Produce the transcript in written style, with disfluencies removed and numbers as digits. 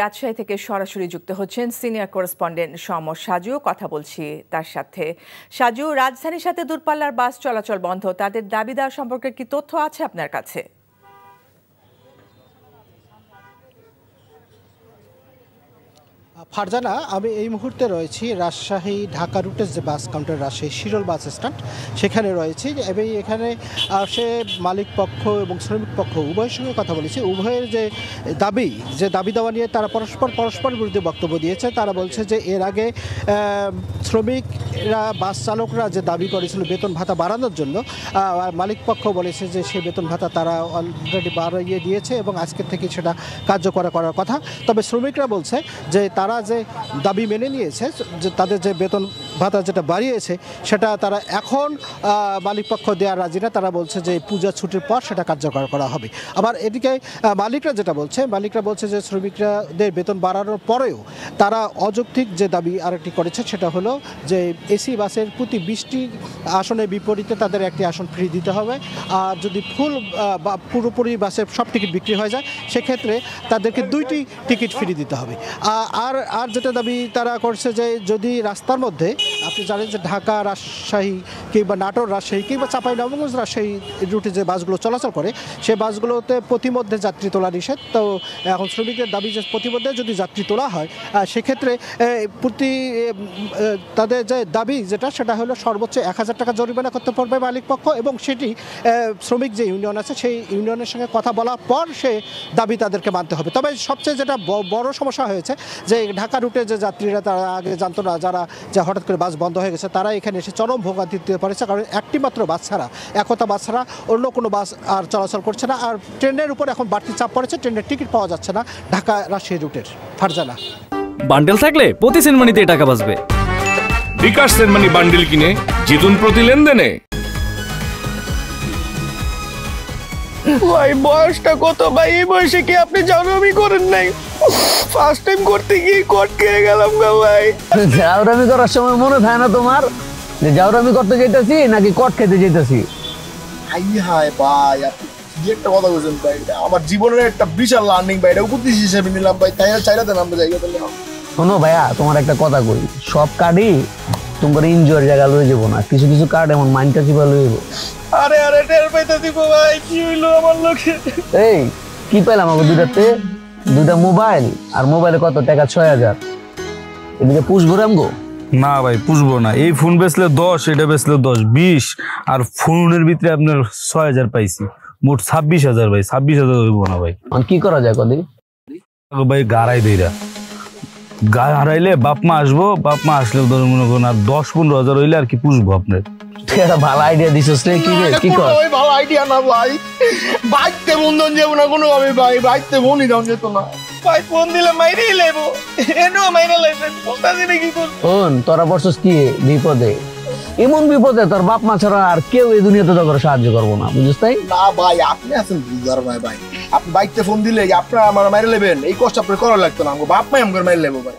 রাজশাহী থেকে সরাসরি যুক্ত হচ্ছেন সিনিয়র করেসপন্ডেন্ট সমর সাজু। কথা বলছি তার সাথে। সাজু, রাজধানীর সাথে দূরপাল্লার বাস চলাচল বন্ধ, তাদের দাবি দেওয়া সম্পর্কে কি তথ্য আছে আপনার কাছে? ফারজানা, আমি এই মুহূর্তে রয়েছি রাজশাহী ঢাকা রুটের যে bus counter, Rajshahi Shiroil bus stand, সেখানে রয়েছি এবং এখানে সে মালিক পক্ষ এবং শ্রমিক পক্ষ উভয়ের সঙ্গে কথা বলেছি। উভয়ের যে দাবি দেওয়া নিয়ে তারা পরস্পর বিরুদ্ধে বক্তব্য দিয়েছে। তারা বলছে যে এর আগে শ্রমিকরা, বাস চালকরা যে দাবি করেছিল বেতন ভাতা বাড়ানোর জন্য, মালিক পক্ষ বলেছে যে সেই বেতন ভাতা তারা অলরেডি বাড়িয়ে দিয়েছে এবং আজকের থেকে সেটা কার্যকর করার কথা। তবে শ্রমিকরা বলছে যে তারা যে দাবি মেনে নিয়েছে, যে তাদের যে বেতন ভাতা যেটা বাড়িয়েছে সেটা তারা এখন মালিকপক্ষ দেওয়ার রাজি না। তারা বলছে যে পূজা ছুটির পর সেটা কার্যকর করা হবে। আবার এদিকে মালিকরা বলছে যে শ্রমিকদের বেতন বাড়ানোর পরেও তারা অযৌক্তিক যে দাবি আরেকটি করেছে, সেটা হলো যে এসি বাসের প্রতি 20টি আসনের বিপরীতে তাদের একটি আসন ফ্রি দিতে হবে। আর যদি ফুল বা পুরোপুরি বাসের সব টিকিট বিক্রি হয়ে যায়, সেক্ষেত্রে তাদেরকে 2টি টিকিট ফ্রি দিতে হবে। আর যেটা দাবি তারা করছে যে যদি রাস্তার মধ্যে, আপনি জানেন যে ঢাকা রাজশাহী কিংবা নাটোর রাজশাহী কিংবা চাঁপাইনবাবগঞ্জ রাজশাহী রুটে যে বাসগুলো চলাচল করে, সেই বাসগুলোতে প্রতিমধ্যে যাত্রী তোলা নিষেধ। তো এখন শ্রমিকদের দাবি যে প্রতিমধ্যে যদি যাত্রী তোলা হয়, সেক্ষেত্রে তাদের যে দাবি সেটা হলো সর্বোচ্চ 1000 টাকা জরিমানা করতে পারবে মালিক পক্ষ, এবং সেটি শ্রমিক যে ইউনিয়ন আছে সেই ইউনিয়নের সঙ্গে কথা বলার পর সে দাবি তাদেরকে মানতে হবে। তবে সবচেয়ে যেটা বড় সমস্যা হয়েছে যে ঢাকা রুটে যে যাত্রীরা, তারা আগে জানতো না, যারা যে হঠাৎ করে বাস বন্ধ হয়ে গেছে, তারা এখানে এসে চরম ভোগান্তি দিতে পারেছে। কারণ একটি মাত্র বাস ছাড়া, একতা বাস ছাড়া অন্য কোনো বাস আর চলাচল করছে না। আর ট্রেনের উপর এখন বাড়তি চাপ পড়েছে, ট্রেনের টিকিট পাওয়া যাচ্ছে না ঢাকা রাজশাহী রুটের। ফারজানা, বান্ডেল থাকলে প্রতি সেনমানিতে টাকা বাঁচবে। বিকাশ সেনমানি বান্ডেল কিনে জিতুন প্রতি লেনদেনে। ভাই বয়সটা কত ভাই? এই বয়সে কি আপনি জাউরামি করেন নাই? ফার্স্ট টাইম করতে গিয়ে কট খেয়ে গেলাম গো ভাই। জাউরামি করার সময় মনে থাকে না তোমার যে জাউরামি করতে যেতেছি নাকি কট খেতে যেতেছি? হায় ভাই, আপনি কি একটা কথা বলছেন ভাই, আমার জীবনের একটা বিশাল লার্নিং ভাই, এটা উপদেশ হিসেবে নিলাম ভাই। তাই চাইলাতে নামতে জায়গা তাহলে শোনো ভাইয়া, তোমার একটা কথা কই, সব কার্ডই তোমার এনজয়ের জায়গা লয়ে যাবো না, কিছু কিছু কার্ড এমন মাইন্ডটা চিপা লয়ে যাবো। আরে টের পাইতে দিব ভাই, কি হইলো আমার লোকে? এই কি পাইলাম আমাকে দুইটা মোবাইল, আর মোবাইলে কত টাকা? 6000। এদিকে পুষবো রামগো? না ভাই, পুষবো না। এই ফোন বেচলে 10, এটা বেচলে 10, 20, আর ফোনের ভিতরে আপনার 6000 পাইছি, মোট 26000 ভাই। 26000 হইব না ভাই। কি করা যায় কদি ভাই? গাড়াই দেইরা গায়ে হারাইলে বাপ মা আসবো, বাপ মা আসলে ধর মনে করুন আর 10-15 হাজার হইলে আর কি পুষবো আপনার। ভালো আইডিয়া দিছিস রে। কি রে, কি কর? ভালো আইডিয়া না ভাই, বাইকতে বন্ধন যাবো না কোনো ভাবে ভাই, বাইকতে বনই দাম যেত না ভাই। ফোন দিলে মাইরেই লেবো, এনো মাইরে লাইছেন বলতাছি না কি করব। শোন, তোরা বসছিস কি বিপদে, এমন বিপদে তোর বাপ মা ছাড়া আর কেউ এই দুনিয়াতে তোর সাহায্য করবো না, বুঝিস তাই না ভাই? আপনি আছেন বুঝার ভাই, আপনি বাইকতে ফোন দিলে আপনার আমার মাইরে লেবেন, এই কষ্ট আপনার করা লাগতো না, বাপ মাই আমার মাইরে লেবো ভাই।